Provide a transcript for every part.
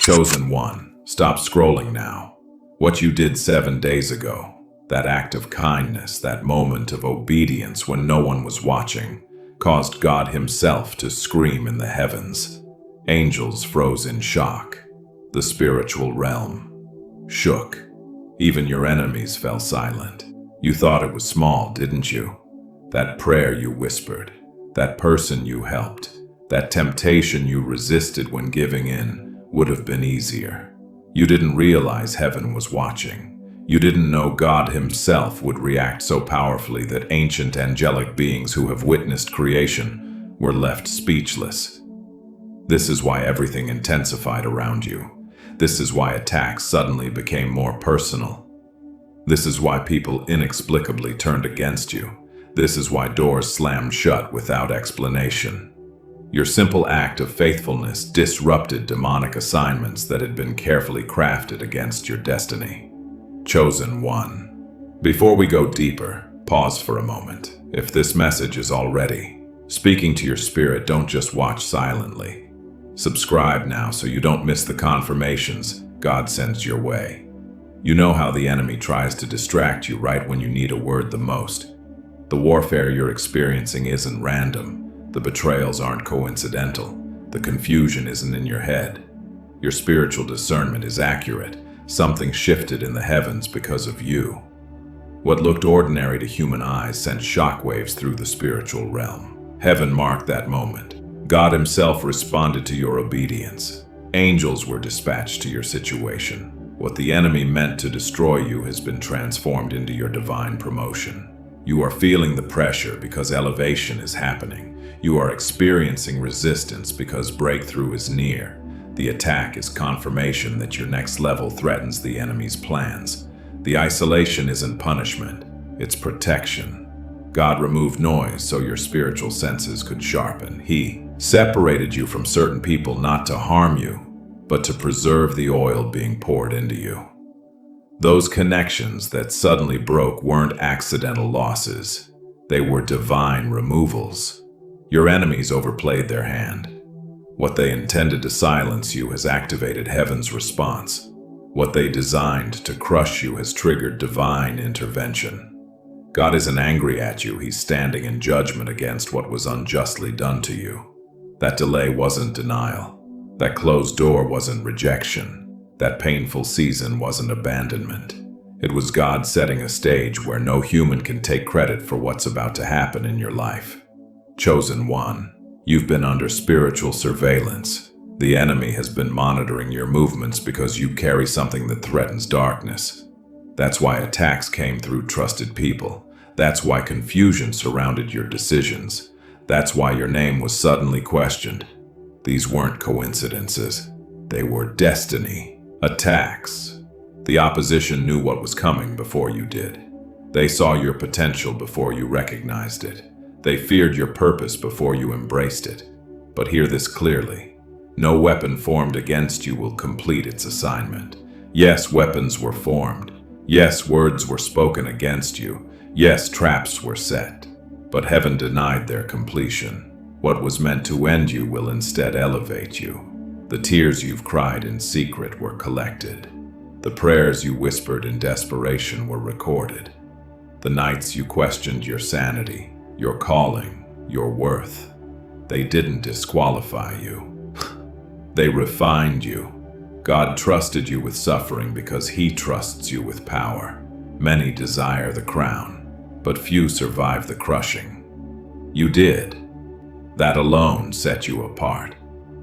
Chosen one, stop scrolling now. What you did 7 days ago, that act of kindness, that moment of obedience when no one was watching, caused God Himself to scream in the heavens. Angels froze in shock. The spiritual realm shook. Even your enemies fell silent. You thought it was small, didn't you? That prayer you whispered, that person you helped, that temptation you resisted when giving in would have been easier. You didn't realize heaven was watching. You didn't know God Himself would react so powerfully that ancient angelic beings who have witnessed creation were left speechless. This is why everything intensified around you. This is why attacks suddenly became more personal. This is why people inexplicably turned against you. This is why doors slammed shut without explanation. Your simple act of faithfulness disrupted demonic assignments that had been carefully crafted against your destiny. Chosen one. Before we go deeper, pause for a moment. If this message is already speaking to your spirit, don't just watch silently. Subscribe now so you don't miss the confirmations God sends your way. You know how the enemy tries to distract you right when you need a word the most. The warfare you're experiencing isn't random. The betrayals aren't coincidental. The confusion isn't in your head. Your spiritual discernment is accurate. Something shifted in the heavens because of you. What looked ordinary to human eyes sent shockwaves through the spiritual realm. Heaven marked that moment. God Himself responded to your obedience. Angels were dispatched to your situation. What the enemy meant to destroy you has been transformed into your divine promotion. You are feeling the pressure because elevation is happening. You are experiencing resistance because breakthrough is near. The attack is confirmation that your next level threatens the enemy's plans. The isolation isn't punishment, it's protection. God removed noise so your spiritual senses could sharpen. He separated you from certain people not to harm you, but to preserve the oil being poured into you. Those connections that suddenly broke weren't accidental losses. They were divine removals. Your enemies overplayed their hand. What they intended to silence you has activated heaven's response. What they designed to crush you has triggered divine intervention. God isn't angry at you, He's standing in judgment against what was unjustly done to you. That delay wasn't denial. That closed door wasn't rejection. That painful season wasn't abandonment. It was God setting a stage where no human can take credit for what's about to happen in your life. Chosen one. You've been under spiritual surveillance. The enemy has been monitoring your movements because you carry something that threatens darkness. That's why attacks came through trusted people. That's why confusion surrounded your decisions. That's why your name was suddenly questioned. These weren't coincidences. They were destiny. Attacks. The opposition knew what was coming before you did. They saw your potential before you recognized it. They feared your purpose before you embraced it. But hear this clearly. No weapon formed against you will complete its assignment. Yes, weapons were formed. Yes, words were spoken against you. Yes, traps were set. But heaven denied their completion. What was meant to end you will instead elevate you. The tears you've cried in secret were collected. The prayers you whispered in desperation were recorded. The nights you questioned your sanity, your calling, your worth. They didn't disqualify you. They refined you. God trusted you with suffering because He trusts you with power. Many desire the crown, but few survive the crushing. You did. That alone set you apart.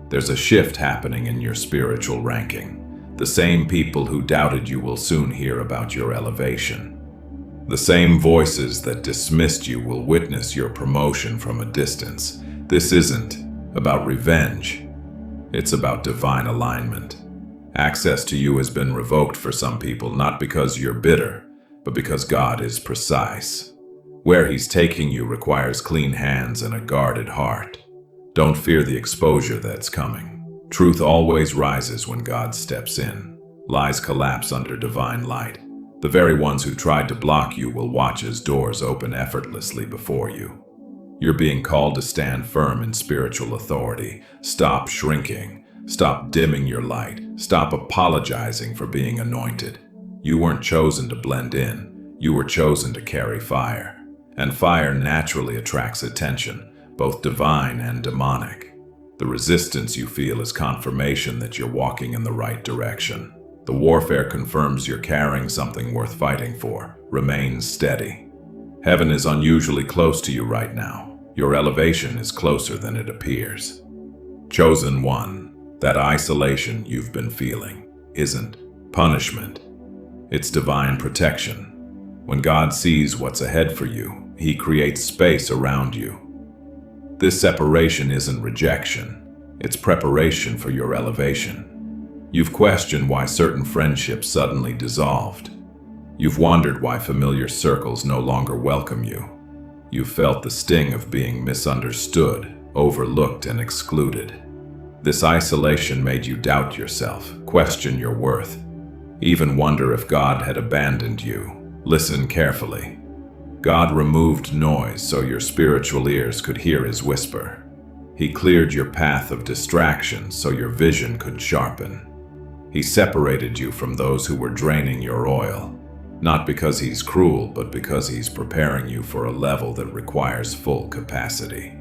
There's a shift happening in your spiritual ranking. The same people who doubted you will soon hear about your elevation. The same voices that dismissed you will witness your promotion from a distance. This isn't about revenge. It's about divine alignment. Access to you has been revoked for some people, not because you're bitter, but because God is precise. Where He's taking you requires clean hands and a guarded heart. Don't fear the exposure that's coming. Truth always rises when God steps in. Lies collapse under divine light. The very ones who tried to block you will watch as doors open effortlessly before you. You're being called to stand firm in spiritual authority. Stop shrinking. Stop dimming your light. Stop apologizing for being anointed. You weren't chosen to blend in. You were chosen to carry fire. And fire naturally attracts attention, both divine and demonic. The resistance you feel is confirmation that you're walking in the right direction. The warfare confirms you're carrying something worth fighting for. Remain steady. Heaven is unusually close to you right now. Your elevation is closer than it appears. Chosen one, that isolation you've been feeling isn't punishment. It's divine protection. When God sees what's ahead for you, He creates space around you. This separation isn't rejection. It's preparation for your elevation. You've questioned why certain friendships suddenly dissolved. You've wondered why familiar circles no longer welcome you. You've felt the sting of being misunderstood, overlooked, and excluded. This isolation made you doubt yourself, question your worth, even wonder if God had abandoned you. Listen carefully. God removed noise so your spiritual ears could hear His whisper. He cleared your path of distraction so your vision could sharpen. He separated you from those who were draining your oil, not because He's cruel, but because He's preparing you for a level that requires full capacity.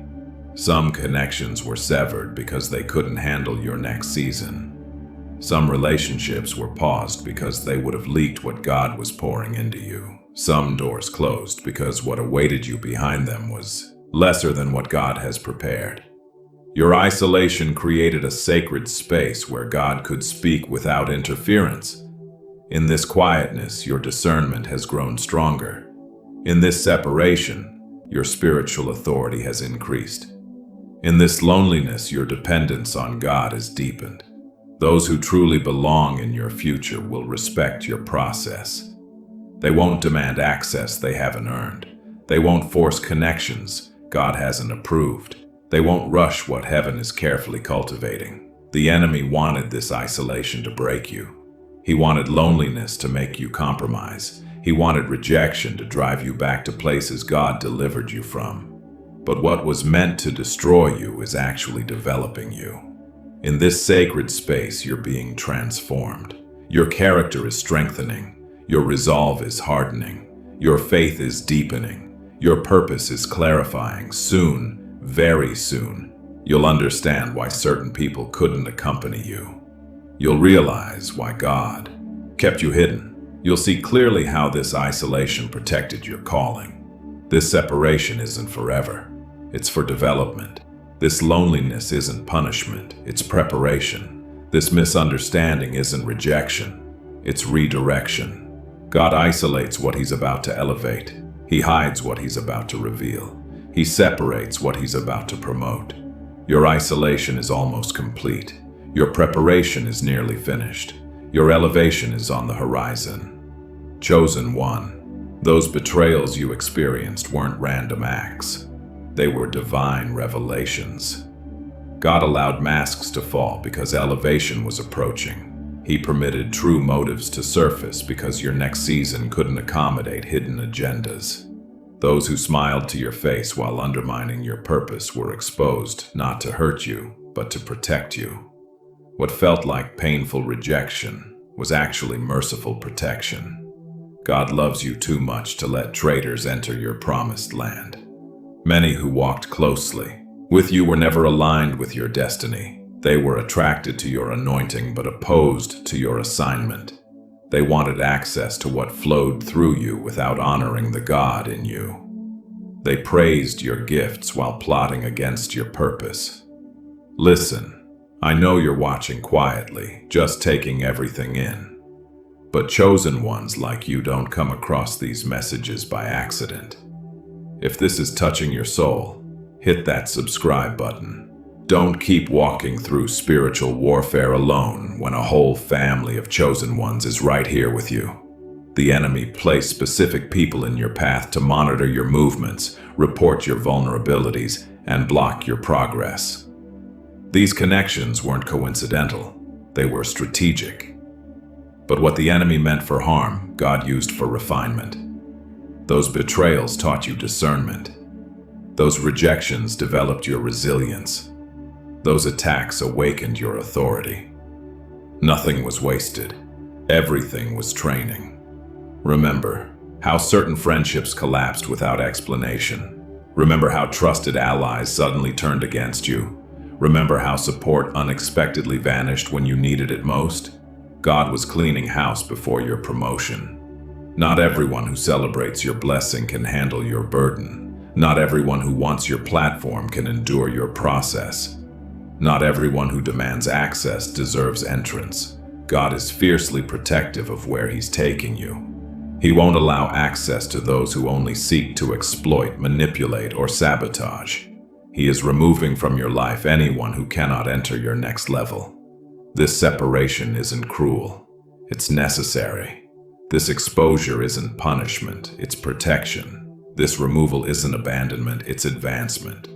Some connections were severed because they couldn't handle your next season. Some relationships were paused because they would have leaked what God was pouring into you. Some doors closed because what awaited you behind them was lesser than what God has prepared. Your isolation created a sacred space where God could speak without interference. In this quietness, your discernment has grown stronger. In this separation, your spiritual authority has increased. In this loneliness, your dependence on God is deepened. Those who truly belong in your future will respect your process. They won't demand access they haven't earned. They won't force connections God hasn't approved. They won't rush what heaven is carefully cultivating. The enemy wanted this isolation to break you. He wanted loneliness to make you compromise. He wanted rejection to drive you back to places God delivered you from. But what was meant to destroy you is actually developing you. In this sacred space, you're being transformed. Your character is strengthening. Your resolve is hardening. Your faith is deepening. Your purpose is clarifying. Soon, very soon, you'll understand why certain people couldn't accompany you. You'll realize why God kept you hidden. You'll see clearly how this isolation protected your calling. This separation isn't forever. It's for development. This loneliness isn't punishment. It's preparation. This misunderstanding isn't rejection. It's redirection. God isolates what He's about to elevate. He hides what He's about to reveal. He separates what He's about to promote. Your isolation is almost complete. Your preparation is nearly finished. Your elevation is on the horizon. Chosen one, those betrayals you experienced weren't random acts. They were divine revelations. God allowed masks to fall because elevation was approaching. He permitted true motives to surface because your next season couldn't accommodate hidden agendas. Those who smiled to your face while undermining your purpose were exposed not to hurt you, but to protect you. What felt like painful rejection was actually merciful protection. God loves you too much to let traitors enter your promised land. Many who walked closely with you were never aligned with your destiny. They were attracted to your anointing but opposed to your assignment. They wanted access to what flowed through you without honoring the God in you. They praised your gifts while plotting against your purpose. Listen, I know you're watching quietly, just taking everything in. But chosen ones like you don't come across these messages by accident. If this is touching your soul, hit that subscribe button. Don't keep walking through spiritual warfare alone when a whole family of chosen ones is right here with you. The enemy placed specific people in your path to monitor your movements, report your vulnerabilities, and block your progress. These connections weren't coincidental. They were strategic. But what the enemy meant for harm, God used for refinement. Those betrayals taught you discernment. Those rejections developed your resilience. Those attacks awakened your authority. Nothing was wasted. Everything was training. Remember how certain friendships collapsed without explanation. Remember how trusted allies suddenly turned against you. Remember how support unexpectedly vanished when you needed it most. God was cleaning house before your promotion. Not everyone who celebrates your blessing can handle your burden. Not everyone who wants your platform can endure your process. Not everyone who demands access deserves entrance. God is fiercely protective of where He's taking you. He won't allow access to those who only seek to exploit, manipulate, or sabotage. He is removing from your life anyone who cannot enter your next level. This separation isn't cruel. It's necessary. This exposure isn't punishment, it's protection. This removal isn't abandonment, it's advancement.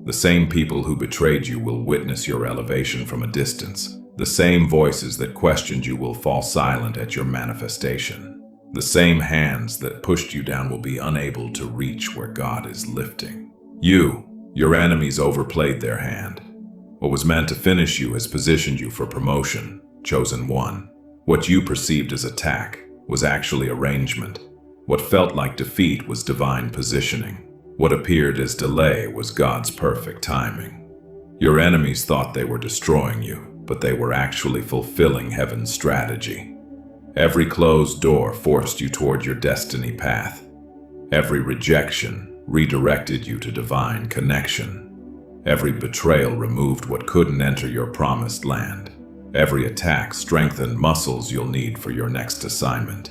The same people who betrayed you will witness your elevation from a distance. The same voices that questioned you will fall silent at your manifestation. The same hands that pushed you down will be unable to reach where God is lifting. Your enemies overplayed their hand. What was meant to finish you has positioned you for promotion, chosen one. What you perceived as attack was actually arrangement. What felt like defeat was divine positioning. What appeared as delay was God's perfect timing. Your enemies thought they were destroying you, but they were actually fulfilling heaven's strategy. Every closed door forced you toward your destiny path. Every rejection redirected you to divine connection. Every betrayal removed what couldn't enter your promised land. Every attack strengthened muscles you'll need for your next assignment.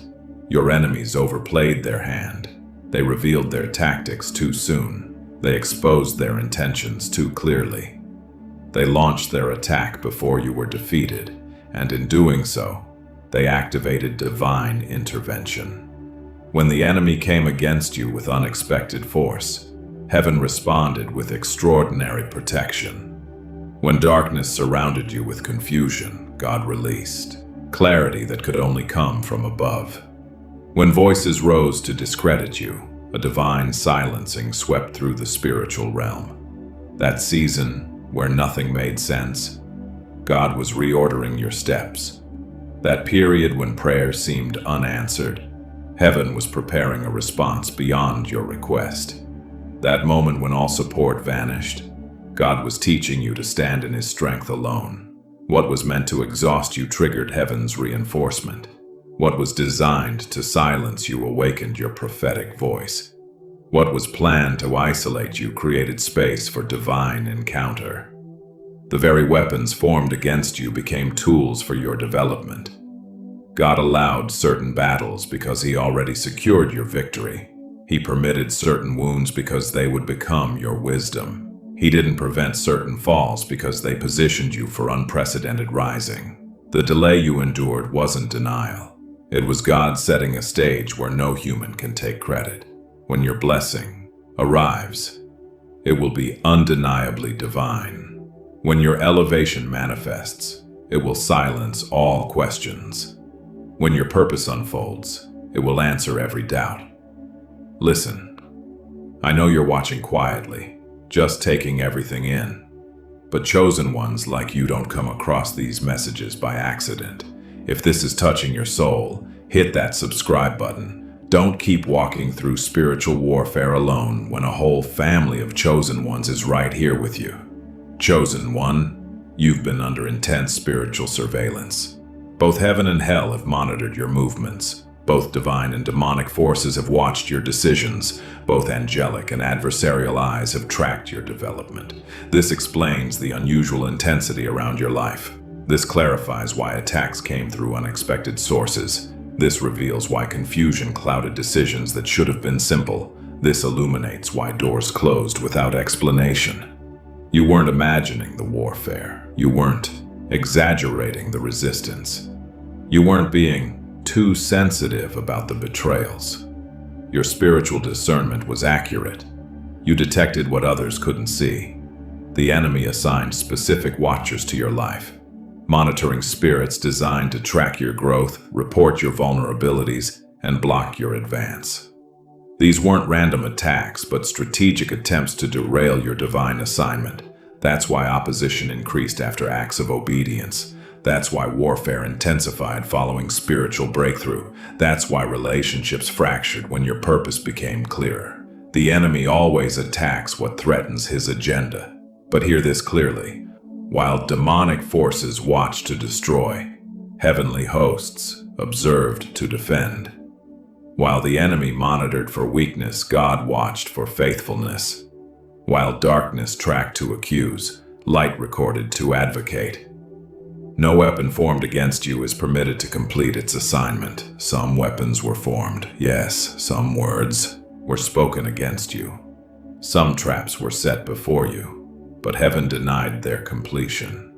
Your enemies overplayed their hand. They revealed their tactics too soon. They exposed their intentions too clearly. They launched their attack before you were defeated, and in doing so, they activated divine intervention. When the enemy came against you with unexpected force, heaven responded with extraordinary protection. When darkness surrounded you with confusion, God released clarity that could only come from above. When voices rose to discredit you, a divine silencing swept through the spiritual realm. That season, where nothing made sense, God was reordering your steps. That period when prayer seemed unanswered, heaven was preparing a response beyond your request. That moment when all support vanished, God was teaching you to stand in His strength alone. What was meant to exhaust you triggered heaven's reinforcement. What was designed to silence you awakened your prophetic voice. What was planned to isolate you created space for divine encounter. The very weapons formed against you became tools for your development. God allowed certain battles because He already secured your victory. He permitted certain wounds because they would become your wisdom. He didn't prevent certain falls because they positioned you for unprecedented rising. The delay you endured wasn't denial. It was God setting a stage where no human can take credit. When your blessing arrives, it will be undeniably divine. When your elevation manifests, it will silence all questions. When your purpose unfolds, it will answer every doubt. Listen, I know you're watching quietly, just taking everything in. But chosen ones like you don't come across these messages by accident. If this is touching your soul, hit that subscribe button. Don't keep walking through spiritual warfare alone when a whole family of chosen ones is right here with you. Chosen one, you've been under intense spiritual surveillance. Both heaven and hell have monitored your movements. Both divine and demonic forces have watched your decisions. Both angelic and adversarial eyes have tracked your development. This explains the unusual intensity around your life. This clarifies why attacks came through unexpected sources. This reveals why confusion clouded decisions that should have been simple. This illuminates why doors closed without explanation. You weren't imagining the warfare. You weren't exaggerating the resistance. You weren't being too sensitive about the betrayals. Your spiritual discernment was accurate. You detected what others couldn't see. The enemy assigned specific watchers to your life, monitoring spirits designed to track your growth, report your vulnerabilities, and block your advance. These weren't random attacks, but strategic attempts to derail your divine assignment. That's why opposition increased after acts of obedience. That's why warfare intensified following spiritual breakthrough. That's why relationships fractured when your purpose became clearer. The enemy always attacks what threatens his agenda. But hear this clearly. While demonic forces watch to destroy, heavenly hosts observed to defend. While the enemy monitored for weakness, God watched for faithfulness. While darkness tracked to accuse, light recorded to advocate. No weapon formed against you is permitted to complete its assignment. Some weapons were formed, yes, some words were spoken against you. Some traps were set before you, but heaven denied their completion.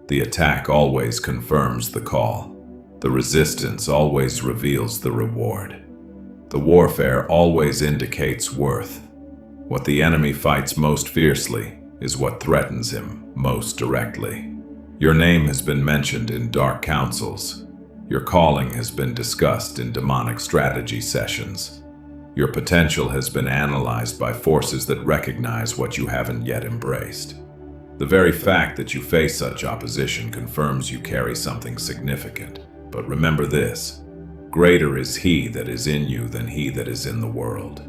The attack always confirms the call. The resistance always reveals the reward. The warfare always indicates worth. What the enemy fights most fiercely is what threatens him most directly. Your name has been mentioned in dark councils. Your calling has been discussed in demonic strategy sessions. Your potential has been analyzed by forces that recognize what you haven't yet embraced. The very fact that you face such opposition confirms you carry something significant. But remember this, greater is he that is in you than he that is in the world.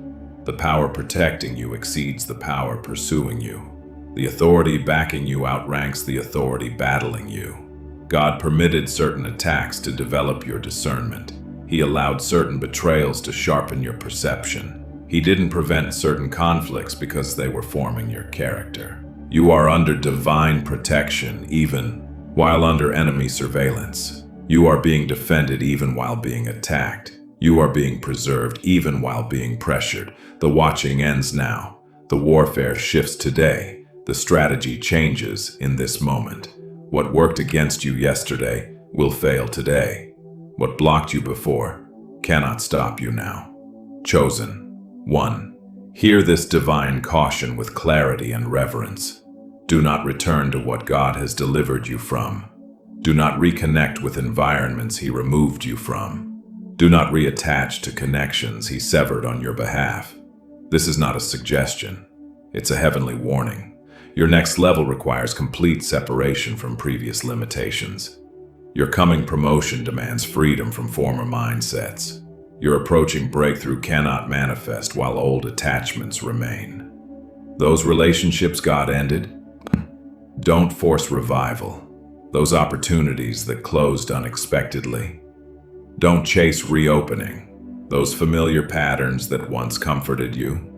The power protecting you exceeds the power pursuing you. The authority backing you outranks the authority battling you. God permitted certain attacks to develop your discernment. He allowed certain betrayals to sharpen your perception. He didn't prevent certain conflicts because they were forming your character. You are under divine protection even while under enemy surveillance. You are being defended even while being attacked. You are being preserved even while being pressured. The watching ends now. The warfare shifts today. The strategy changes in this moment. What worked against you yesterday will fail today. What blocked you before cannot stop you now. Chosen. 1. Hear this divine caution with clarity and reverence. Do not return to what God has delivered you from. Do not reconnect with environments He removed you from. Do not reattach to connections He severed on your behalf. This is not a suggestion. It's a heavenly warning. Your next level requires complete separation from previous limitations. Your coming promotion demands freedom from former mindsets. Your approaching breakthrough cannot manifest while old attachments remain. Those relationships God ended? Don't force revival. Those opportunities that closed unexpectedly. Don't chase reopening. Those familiar patterns that once comforted you.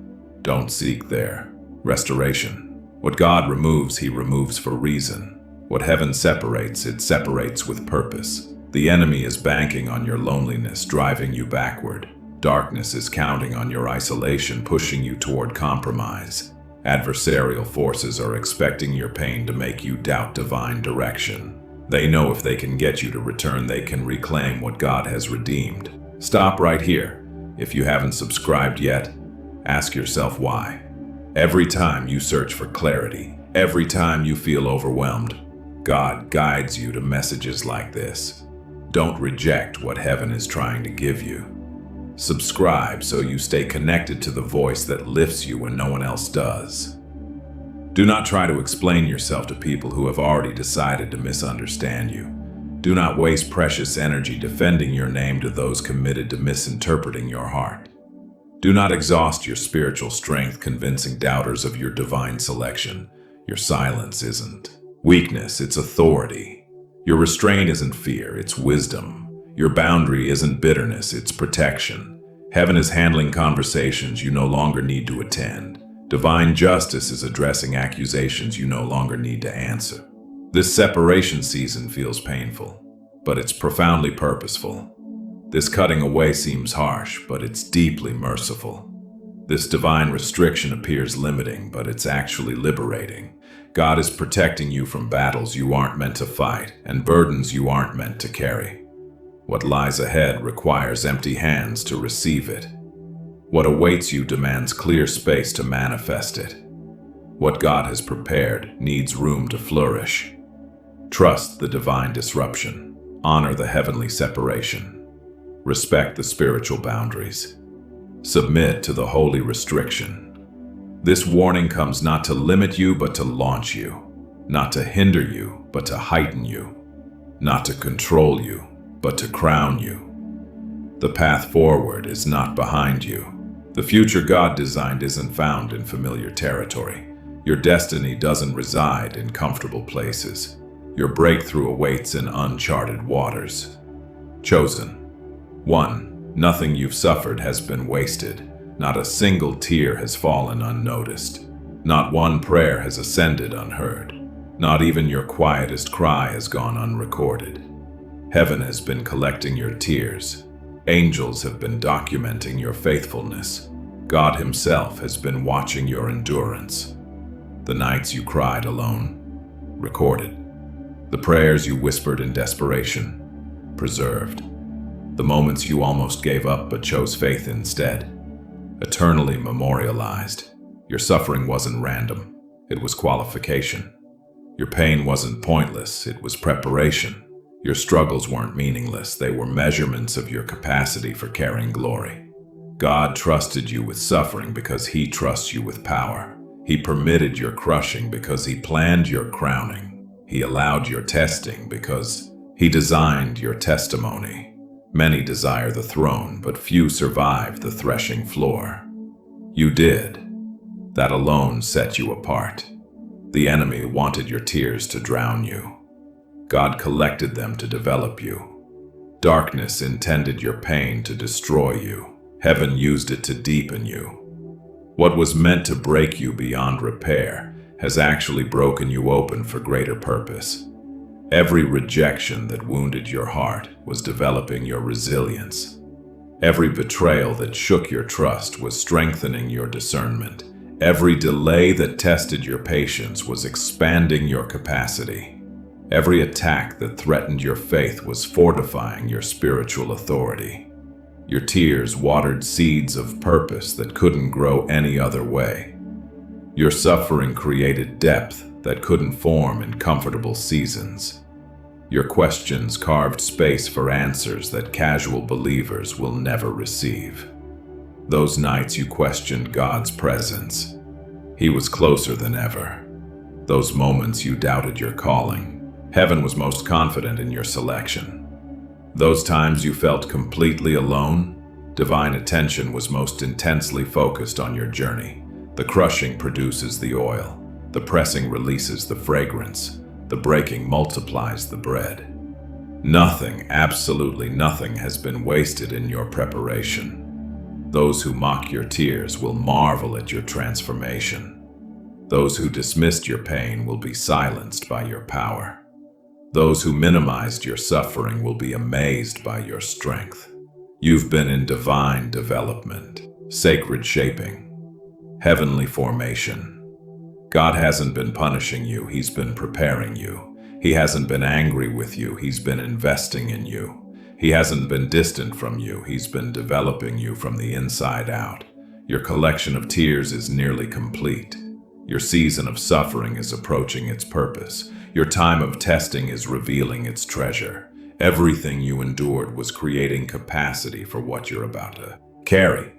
Don't seek their restoration. What God removes, He removes for reason. What heaven separates, it separates with purpose. The enemy is banking on your loneliness, driving you backward. Darkness is counting on your isolation, pushing you toward compromise. Adversarial forces are expecting your pain to make you doubt divine direction. They know if they can get you to return, they can reclaim what God has redeemed. Stop right here. If you haven't subscribed yet, ask yourself why. Every time you search for clarity, every time you feel overwhelmed, God guides you to messages like this. Don't reject what heaven is trying to give you. Subscribe so you stay connected to the voice that lifts you when no one else does. Do not try to explain yourself to people who have already decided to misunderstand you. Do not waste precious energy defending your name to those committed to misinterpreting your heart. Do not exhaust your spiritual strength convincing doubters of your divine selection. Your silence isn't weakness, it's authority. Your restraint isn't fear, it's wisdom. Your boundary isn't bitterness, it's protection. Heaven is handling conversations you no longer need to attend. Divine justice is addressing accusations you no longer need to answer. This separation season feels painful, but it's profoundly purposeful. This cutting away seems harsh, but it's deeply merciful. This divine restriction appears limiting, but it's actually liberating. God is protecting you from battles you aren't meant to fight and burdens you aren't meant to carry. What lies ahead requires empty hands to receive it. What awaits you demands clear space to manifest it. What God has prepared needs room to flourish. Trust the divine disruption. Honor the heavenly separation. Respect the spiritual boundaries. Submit to the holy restriction. This warning comes not to limit you, but to launch you, not to hinder you, but to heighten you, not to control you, but to crown you. The path forward is not behind you. The future God designed isn't found in familiar territory. Your destiny doesn't reside in comfortable places. Your breakthrough awaits in uncharted waters. Chosen. 1. Nothing you've suffered has been wasted. Not a single tear has fallen unnoticed. Not one prayer has ascended unheard. Not even your quietest cry has gone unrecorded. Heaven has been collecting your tears. Angels have been documenting your faithfulness. God Himself has been watching your endurance. The nights you cried alone, recorded. The prayers you whispered in desperation, preserved. The moments you almost gave up but chose faith instead, eternally memorialized. Your suffering wasn't random, it was qualification. Your pain wasn't pointless, it was preparation. Your struggles weren't meaningless, they were measurements of your capacity for carrying glory. God trusted you with suffering because He trusts you with power. He permitted your crushing because He planned your crowning. He allowed your testing because He designed your testimony. Many desire the throne, but few survive the threshing floor. You did. That alone set you apart. The enemy wanted your tears to drown you. God collected them to develop you. Darkness intended your pain to destroy you. Heaven used it to deepen you. What was meant to break you beyond repair has actually broken you open for greater purpose. Every rejection that wounded your heart was developing your resilience. Every betrayal that shook your trust was strengthening your discernment. Every delay that tested your patience was expanding your capacity. Every attack that threatened your faith was fortifying your spiritual authority. Your tears watered seeds of purpose that couldn't grow any other way. Your suffering created depth that couldn't form in comfortable seasons. Your questions carved space for answers that casual believers will never receive. Those nights you questioned God's presence. He was closer than ever. Those moments you doubted your calling. Heaven was most confident in your selection. Those times you felt completely alone, divine attention was most intensely focused on your journey. The crushing produces the oil. The pressing releases the fragrance. The breaking multiplies the bread. Nothing, absolutely nothing, has been wasted in your preparation. Those who mock your tears will marvel at your transformation. Those who dismissed your pain will be silenced by your power. Those who minimized your suffering will be amazed by your strength. You've been in divine development, sacred shaping, heavenly formation. God hasn't been punishing you, He's been preparing you. He hasn't been angry with you, He's been investing in you. He hasn't been distant from you, He's been developing you from the inside out. Your collection of tears is nearly complete. Your season of suffering is approaching its purpose. Your time of testing is revealing its treasure. Everything you endured was creating capacity for what you're about to carry.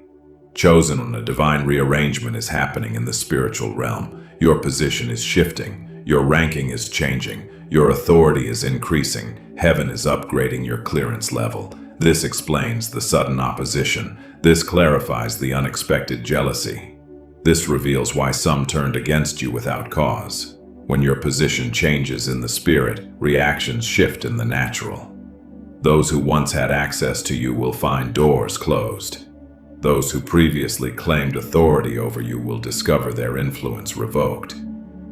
Chosen, on a divine rearrangement is happening in the spiritual realm. Your position is shifting. Your ranking is changing. Your authority is increasing. Heaven is upgrading your clearance level. This explains the sudden opposition. This clarifies the unexpected jealousy. This reveals why some turned against you without cause. When your position changes in the spirit, reactions shift in the natural. Those who once had access to you will find doors closed. Those who previously claimed authority over you will discover their influence revoked.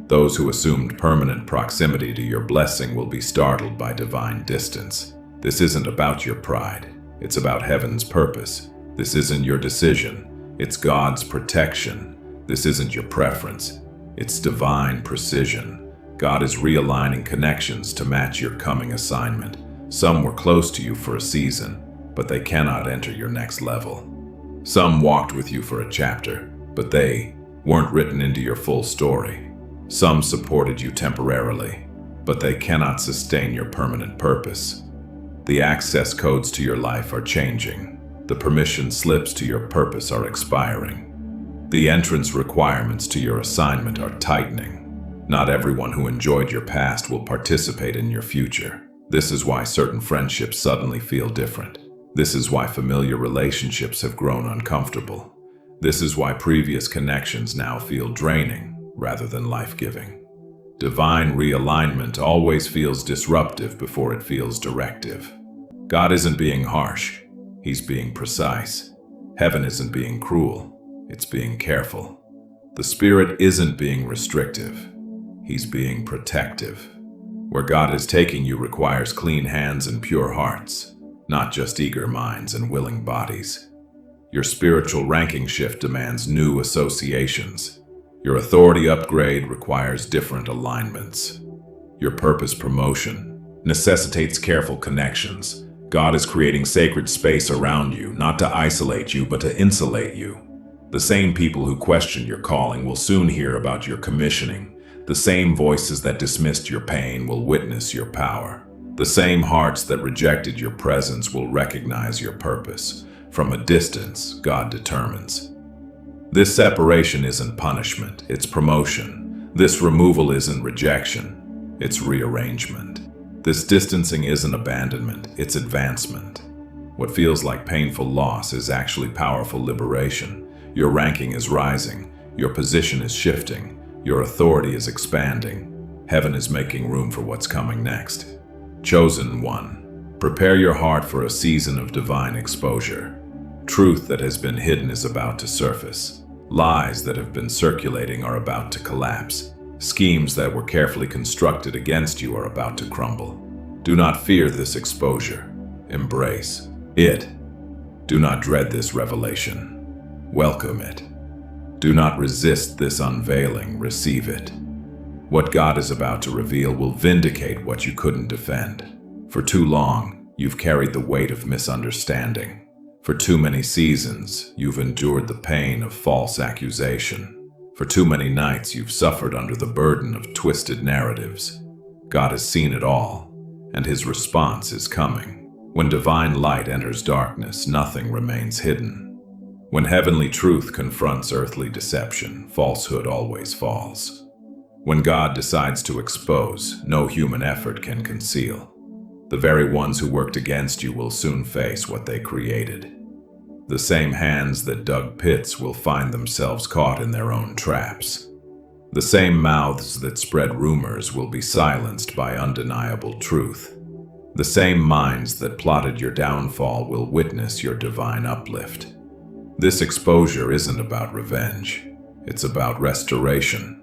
Those who assumed permanent proximity to your blessing will be startled by divine distance. This isn't about your pride. It's about heaven's purpose. This isn't your decision. It's God's protection. This isn't your preference. It's divine precision. God is realigning connections to match your coming assignment. Some were close to you for a season, but they cannot enter your next level. Some walked with you for a chapter, but they weren't written into your full story. Some supported you temporarily, but they cannot sustain your permanent purpose. The access codes to your life are changing. The permission slips to your purpose are expiring. The entrance requirements to your assignment are tightening. Not everyone who enjoyed your past will participate in your future. This is why certain friendships suddenly feel different. This is why familiar relationships have grown uncomfortable. This is why previous connections now feel draining rather than life-giving. Divine realignment always feels disruptive before it feels directive. God isn't being harsh, He's being precise. Heaven isn't being cruel, it's being careful. The Spirit isn't being restrictive, He's being protective. Where God is taking you requires clean hands and pure hearts, not just eager minds and willing bodies. Your spiritual ranking shift demands new associations. Your authority upgrade requires different alignments. Your purpose promotion necessitates careful connections. God is creating sacred space around you, not to isolate you, but to insulate you. The same people who question your calling will soon hear about your commissioning. The same voices that dismissed your pain will witness your power. The same hearts that rejected your presence will recognize your purpose. From a distance, God determines. This separation isn't punishment, it's promotion. This removal isn't rejection, it's rearrangement. This distancing isn't abandonment, it's advancement. What feels like painful loss is actually powerful liberation. Your ranking is rising, your position is shifting, your authority is expanding. Heaven is making room for what's coming next. Chosen one, prepare your heart for a season of divine exposure. Truth that has been hidden is about to surface. Lies that have been circulating are about to collapse. Schemes that were carefully constructed against you are about to crumble. Do not fear this exposure. Embrace it. Do not dread this revelation. Welcome it. Do not resist this unveiling. Receive it. What God is about to reveal will vindicate what you couldn't defend. For too long, you've carried the weight of misunderstanding. For too many seasons, you've endured the pain of false accusation. For too many nights, you've suffered under the burden of twisted narratives. God has seen it all, and His response is coming. When divine light enters darkness, nothing remains hidden. When heavenly truth confronts earthly deception, falsehood always falls. When God decides to expose, no human effort can conceal. The very ones who worked against you will soon face what they created. The same hands that dug pits will find themselves caught in their own traps. The same mouths that spread rumors will be silenced by undeniable truth. The same minds that plotted your downfall will witness your divine uplift. This exposure isn't about revenge, it's about restoration.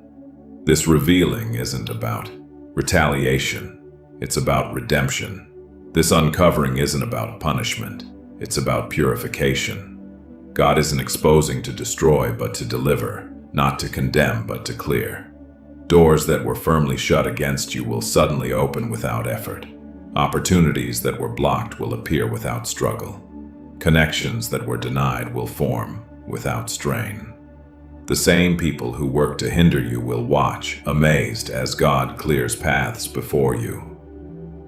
This revealing isn't about retaliation. It's about redemption. This uncovering isn't about punishment. It's about purification. God isn't exposing to destroy, but to deliver. Not to condemn, but to clear. Doors that were firmly shut against you will suddenly open without effort. Opportunities that were blocked will appear without struggle. Connections that were denied will form without strain. The same people who work to hinder you will watch, amazed, as God clears paths before you.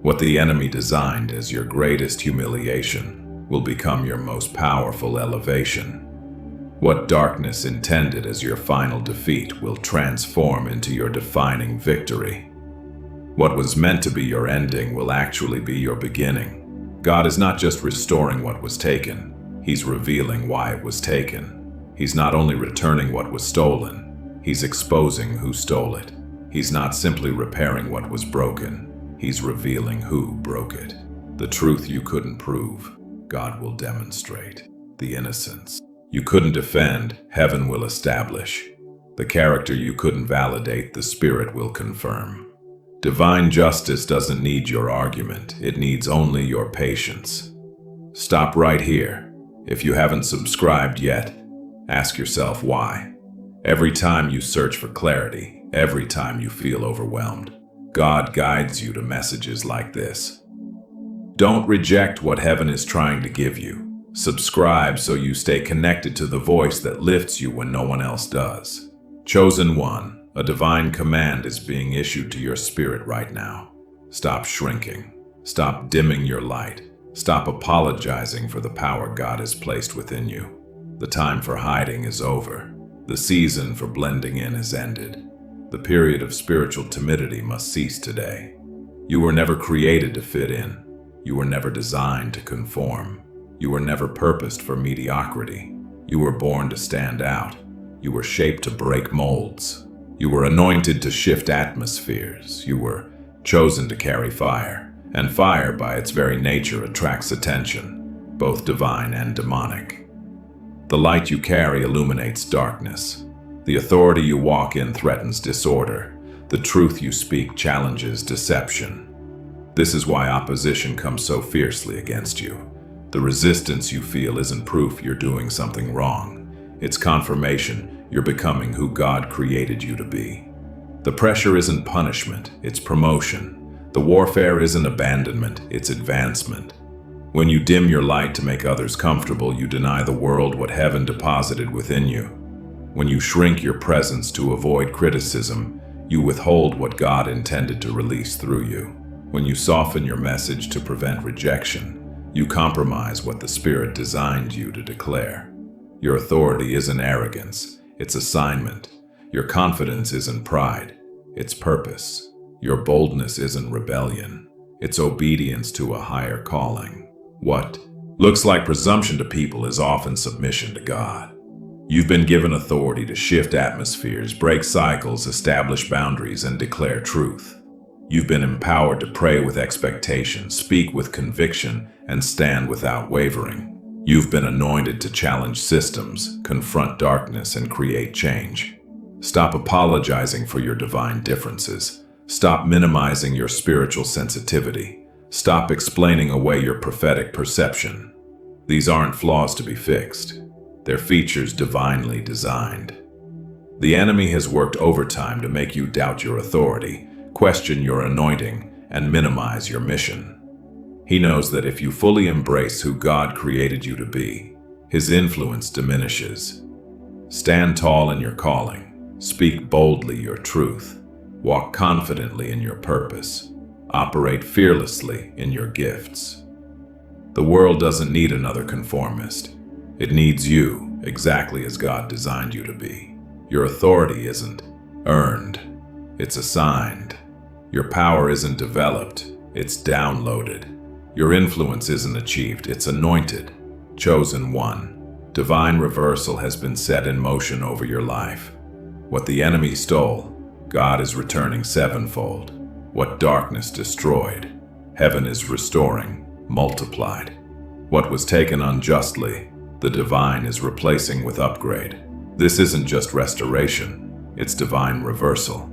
What the enemy designed as your greatest humiliation will become your most powerful elevation. What darkness intended as your final defeat will transform into your defining victory. What was meant to be your ending will actually be your beginning. God is not just restoring what was taken, He's revealing why it was taken. He's not only returning what was stolen, He's exposing who stole it. He's not simply repairing what was broken, He's revealing who broke it. The truth you couldn't prove, God will demonstrate. The innocence you couldn't defend, heaven will establish. The character you couldn't validate, the Spirit will confirm. Divine justice doesn't need your argument, it needs only your patience. Stop right here. If you haven't subscribed yet, ask yourself why. Every time you search for clarity, every time you feel overwhelmed, God guides you to messages like this. Don't reject what heaven is trying to give you. Subscribe so you stay connected to the voice that lifts you when no one else does. Chosen one, a divine command is being issued to your spirit right now. Stop shrinking. Stop dimming your light. Stop apologizing for the power God has placed within you. The time for hiding is over. The season for blending in has ended. The period of spiritual timidity must cease today. You were never created to fit in. You were never designed to conform. You were never purposed for mediocrity. You were born to stand out. You were shaped to break molds. You were anointed to shift atmospheres. You were chosen to carry fire. And fire, by its very nature, attracts attention, both divine and demonic. The light you carry illuminates darkness. The authority you walk in threatens disorder. The truth you speak challenges deception. This is why opposition comes so fiercely against you. The resistance you feel isn't proof you're doing something wrong. It's confirmation you're becoming who God created you to be. The pressure isn't punishment, it's promotion. The warfare isn't abandonment, it's advancement. When you dim your light to make others comfortable, you deny the world what heaven deposited within you. When you shrink your presence to avoid criticism, you withhold what God intended to release through you. When you soften your message to prevent rejection, you compromise what the Spirit designed you to declare. Your authority isn't arrogance, it's assignment. Your confidence isn't pride, it's purpose. Your boldness isn't rebellion, it's obedience to a higher calling. What looks like presumption to people is often submission to God. You've been given authority to shift atmospheres, break cycles, establish boundaries, and declare truth. You've been empowered to pray with expectation, speak with conviction, and stand without wavering. You've been anointed to challenge systems, confront darkness, and create change. Stop apologizing for your divine differences. Stop minimizing your spiritual sensitivity. Stop explaining away your prophetic perception. These aren't flaws to be fixed. They're features divinely designed. The enemy has worked overtime to make you doubt your authority, question your anointing, and minimize your mission. He knows that if you fully embrace who God created you to be, his influence diminishes. Stand tall in your calling. Speak boldly your truth. Walk confidently in your purpose. Operate fearlessly in your gifts. The world doesn't need another conformist. It needs you, exactly as God designed you to be. Your authority isn't earned, it's assigned. Your power isn't developed, it's downloaded. Your influence isn't achieved, it's anointed. Chosen one. Divine reversal has been set in motion over your life. What the enemy stole, God is returning sevenfold. What darkness destroyed, heaven is restoring, multiplied. What was taken unjustly, the divine is replacing with upgrade. This isn't just restoration, it's divine reversal.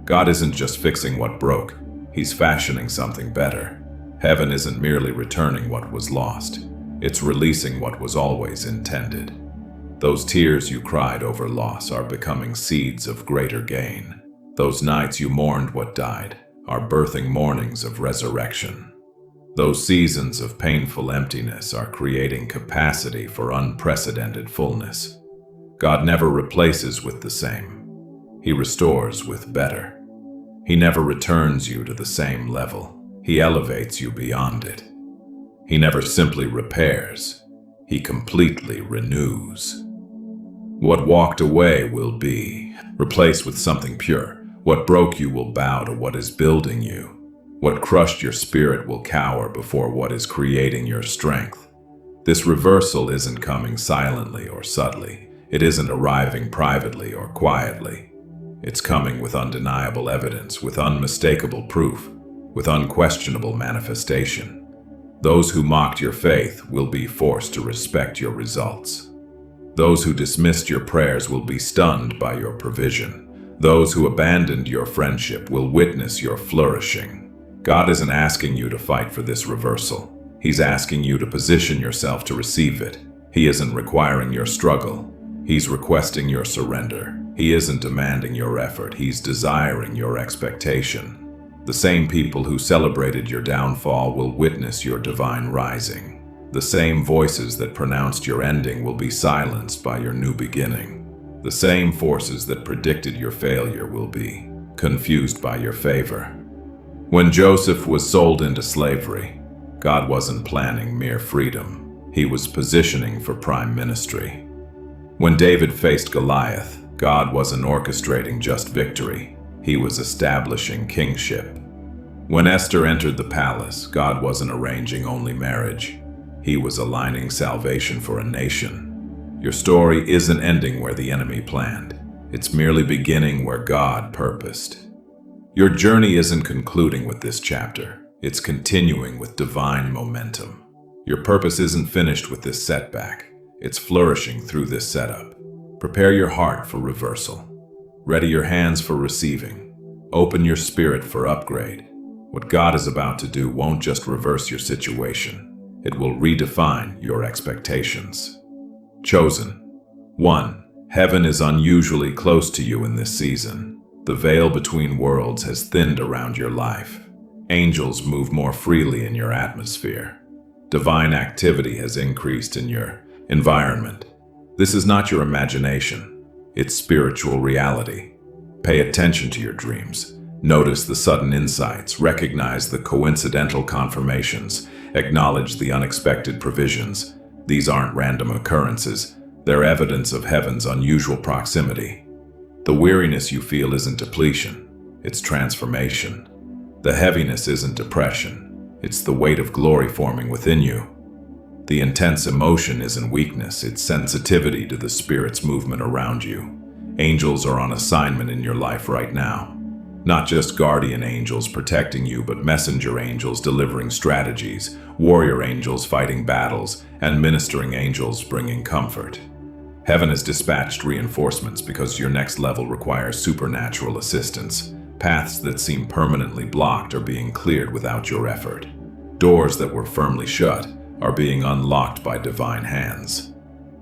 God isn't just fixing what broke, he's fashioning something better. Heaven isn't merely returning what was lost, it's releasing what was always intended. Those tears you cried over loss are becoming seeds of greater gain. Those nights you mourned what died are birthing mornings of resurrection. Those seasons of painful emptiness are creating capacity for unprecedented fullness. God never replaces with the same. He restores with better. He never returns you to the same level. He elevates you beyond it. He never simply repairs. He completely renews. What walked away will be replaced with something pure. What broke you will bow to what is building you. What crushed your spirit will cower before what is creating your strength. This reversal isn't coming silently or subtly. It isn't arriving privately or quietly. It's coming with undeniable evidence, with unmistakable proof, with unquestionable manifestation. Those who mocked your faith will be forced to respect your results. Those who dismissed your prayers will be stunned by your provision. Those who abandoned your friendship will witness your flourishing. God isn't asking you to fight for this reversal. He's asking you to position yourself to receive it. He isn't requiring your struggle. He's requesting your surrender. He isn't demanding your effort. He's desiring your expectation. The same people who celebrated your downfall will witness your divine rising. The same voices that pronounced your ending will be silenced by your new beginning. The same forces that predicted your failure will be confused by your favor. When Joseph was sold into slavery, God wasn't planning mere freedom. He was positioning for prime ministry. When David faced Goliath, God wasn't orchestrating just victory. He was establishing kingship. When Esther entered the palace, God wasn't arranging only marriage. He was aligning salvation for a nation. Your story isn't ending where the enemy planned. It's merely beginning where God purposed. Your journey isn't concluding with this chapter. It's continuing with divine momentum. Your purpose isn't finished with this setback. It's flourishing through this setup. Prepare your heart for reversal. Ready your hands for receiving. Open your spirit for upgrade. What God is about to do won't just reverse your situation. It will redefine your expectations. Chosen. 1. Heaven is unusually close to you in this season. The veil between worlds has thinned around your life. Angels move more freely in your atmosphere. Divine activity has increased in your environment. This is not your imagination. It's spiritual reality. Pay attention to your dreams. Notice the sudden insights. Recognize the coincidental confirmations. Acknowledge the unexpected provisions. These aren't random occurrences. They're evidence of heaven's unusual proximity. The weariness you feel isn't depletion. It's transformation. The heaviness isn't depression. It's the weight of glory forming within you. The intense emotion isn't weakness, it's sensitivity to the Spirit's movement around you. Angels are on assignment in your life right now. Not just guardian angels protecting you, but messenger angels delivering strategies, warrior angels fighting battles, and ministering angels bringing comfort. Heaven has dispatched reinforcements because your next level requires supernatural assistance. Paths that seem permanently blocked are being cleared without your effort. Doors that were firmly shut are being unlocked by divine hands.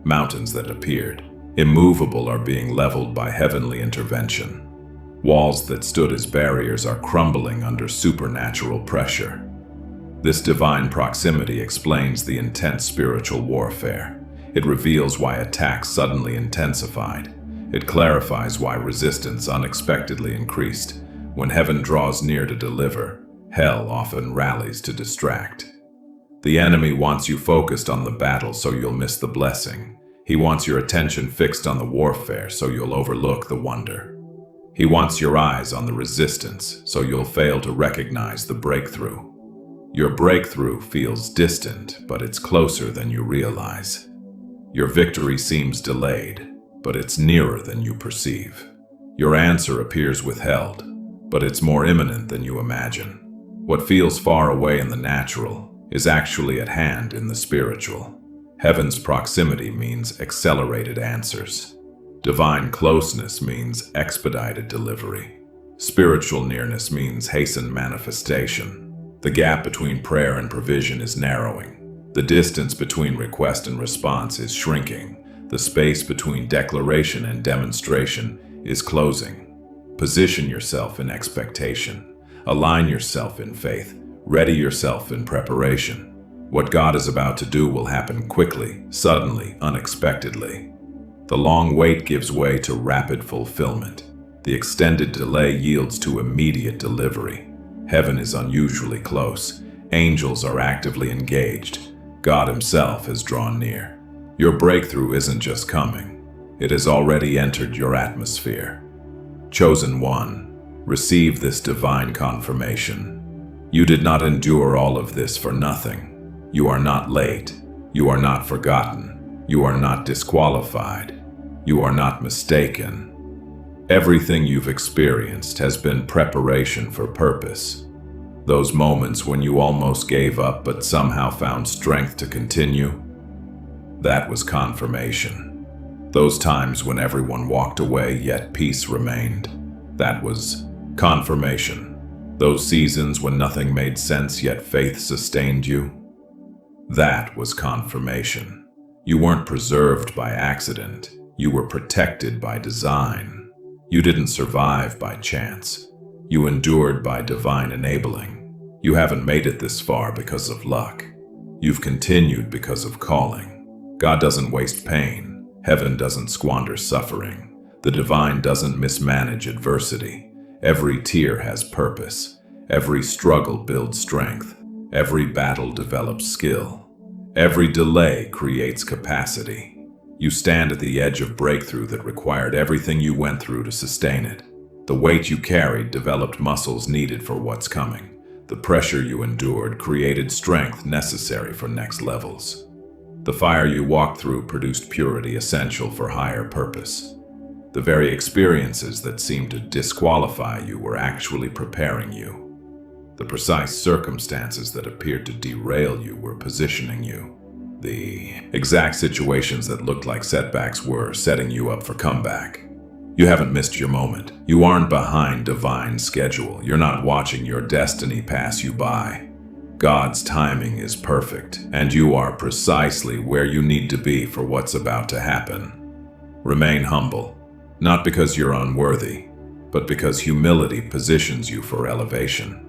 Mountains that appeared immovable are being leveled by heavenly intervention. Walls that stood as barriers are crumbling under supernatural pressure. This divine proximity explains the intense spiritual warfare. It reveals why attacks suddenly intensified. It clarifies why resistance unexpectedly increased. When heaven draws near to deliver, hell often rallies to distract. The enemy wants you focused on the battle so you'll miss the blessing. He wants your attention fixed on the warfare so you'll overlook the wonder. He wants your eyes on the resistance so you'll fail to recognize the breakthrough. Your breakthrough feels distant, but it's closer than you realize. Your victory seems delayed, but it's nearer than you perceive. Your answer appears withheld, but it's more imminent than you imagine. What feels far away in the natural is actually at hand in the spiritual. Heaven's proximity means accelerated answers. Divine closeness means expedited delivery. Spiritual nearness means hastened manifestation. The gap between prayer and provision is narrowing. The distance between request and response is shrinking. The space between declaration and demonstration is closing. Position yourself in expectation. Align yourself in faith. Ready yourself in preparation. What God is about to do will happen quickly, suddenly, unexpectedly. The long wait gives way to rapid fulfillment. The extended delay yields to immediate delivery. Heaven is unusually close. Angels are actively engaged. God Himself has drawn near. Your breakthrough isn't just coming. It has already entered your atmosphere. Chosen one, receive this divine confirmation. You did not endure all of this for nothing. You are not late. You are not forgotten. You are not disqualified. You are not mistaken. Everything you've experienced has been preparation for purpose. Those moments when you almost gave up but somehow found strength to continue, that was confirmation. Those times when everyone walked away yet peace remained, that was confirmation. Those seasons when nothing made sense yet faith sustained you, that was confirmation. You weren't preserved by accident. You were protected by design. You didn't survive by chance. You endured by divine enabling. You haven't made it this far because of luck. You've continued because of calling. God doesn't waste pain. Heaven doesn't squander suffering. The divine doesn't mismanage adversity. Every tear has purpose. Every struggle builds strength. Every battle develops skill. Every delay creates capacity. You stand at the edge of breakthrough that required everything you went through to sustain it. The weight you carried developed muscles needed for what's coming. The pressure you endured created strength necessary for next levels. The fire you walked through produced purity essential for higher purpose. The very experiences that seemed to disqualify you were actually preparing you. The precise circumstances that appeared to derail you were positioning you. The exact situations that looked like setbacks were setting you up for comeback. You haven't missed your moment. You aren't behind divine schedule. You're not watching your destiny pass you by. God's timing is perfect, and you are precisely where you need to be for what's about to happen. Remain humble, not because you're unworthy, but because humility positions you for elevation.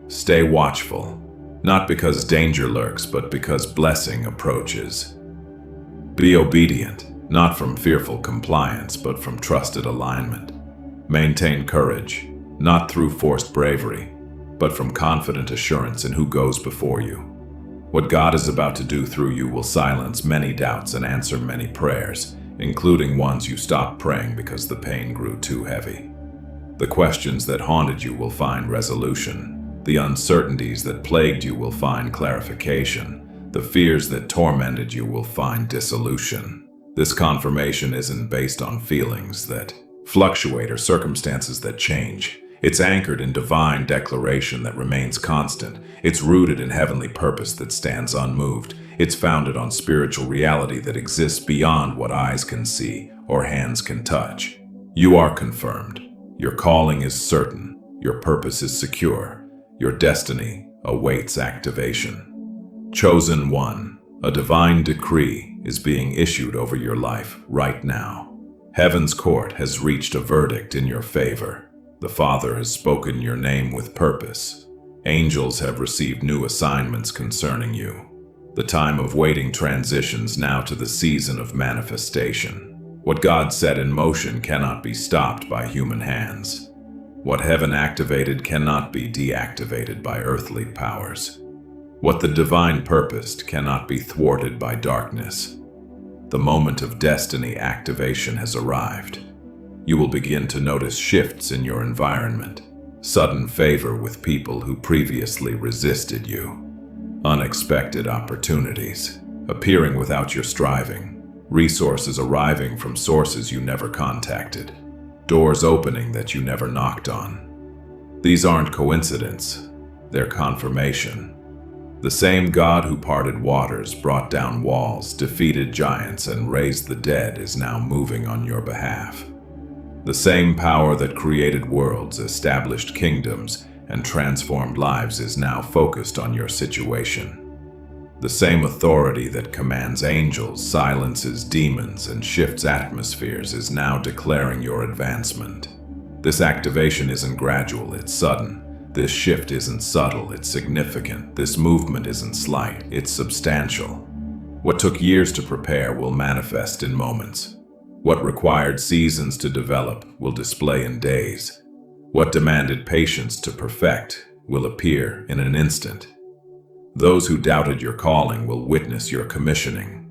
Stay watchful, not because danger lurks, but because blessing approaches. Be obedient, not from fearful compliance, but from trusted alignment. Maintain courage, not through forced bravery, but from confident assurance in who goes before you. What God is about to do through you will silence many doubts and answer many prayers, including ones you stopped praying because the pain grew too heavy. The questions that haunted you will find resolution. The uncertainties that plagued you will find clarification. The fears that tormented you will find dissolution. This confirmation isn't based on feelings that fluctuate or circumstances that change. It's anchored in divine declaration that remains constant. It's rooted in heavenly purpose that stands unmoved. It's founded on spiritual reality that exists beyond what eyes can see or hands can touch. You are confirmed. Your calling is certain. Your purpose is secure. Your destiny awaits activation. Chosen one, a divine decree is being issued over your life right now. Heaven's court has reached a verdict in your favor. The Father has spoken your name with purpose. Angels have received new assignments concerning you. The time of waiting transitions now to the season of manifestation. What God set in motion cannot be stopped by human hands. What heaven activated cannot be deactivated by earthly powers. What the divine purposed cannot be thwarted by darkness. The moment of destiny activation has arrived. You will begin to notice shifts in your environment, sudden favor with people who previously resisted you, unexpected opportunities appearing without your striving, resources arriving from sources you never contacted, doors opening that you never knocked on. These aren't coincidence, they're confirmation. The same God who parted waters, brought down walls, defeated giants, and raised the dead is now moving on your behalf. The same power that created worlds, established kingdoms, and transformed lives is now focused on your situation. The same authority that commands angels, silences demons, and shifts atmospheres is now declaring your advancement. This activation isn't gradual, it's sudden. This shift isn't subtle, it's significant. This movement isn't slight, it's substantial. What took years to prepare will manifest in moments. What required seasons to develop will display in days. What demanded patience to perfect will appear in an instant. Those who doubted your calling will witness your commissioning.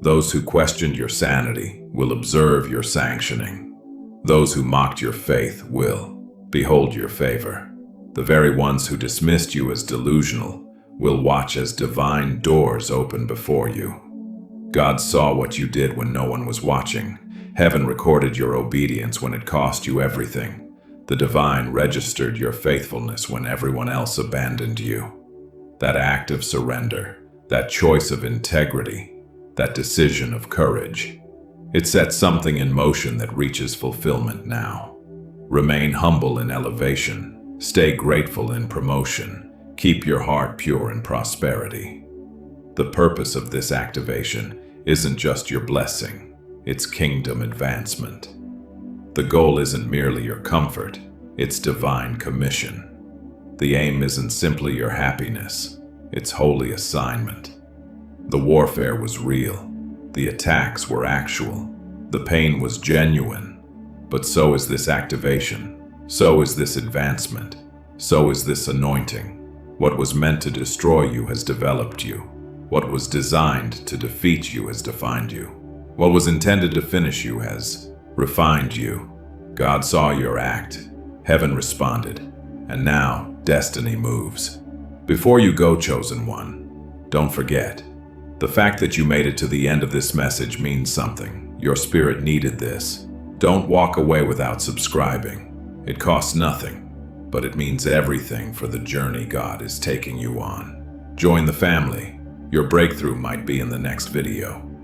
Those who questioned your sanity will observe your sanctioning. Those who mocked your faith will behold your favor. The very ones who dismissed you as delusional will watch as divine doors open before you. God saw what you did when no one was watching. Heaven recorded your obedience when it cost you everything. The divine registered your faithfulness when everyone else abandoned you. That act of surrender, that choice of integrity, that decision of courage, it sets something in motion that reaches fulfillment now. Remain humble in elevation, stay grateful in promotion, keep your heart pure in prosperity. The purpose of this activation isn't just your blessing, it's kingdom advancement. The goal isn't merely your comfort, it's divine commission. The aim isn't simply your happiness, it's holy assignment. The warfare was real, the attacks were actual, the pain was genuine, but so is this activation, so is this advancement, so is this anointing. What was meant to destroy you has developed you. What was designed to defeat you has defined you. What was intended to finish you has refined you. God saw your act, heaven responded, and now destiny moves. Before you go, chosen one, don't forget, the fact that you made it to the end of this message means something. Your spirit needed this. Don't walk away without subscribing. It costs nothing, but it means everything for the journey God is taking you on. Join the family. Your breakthrough might be in the next video.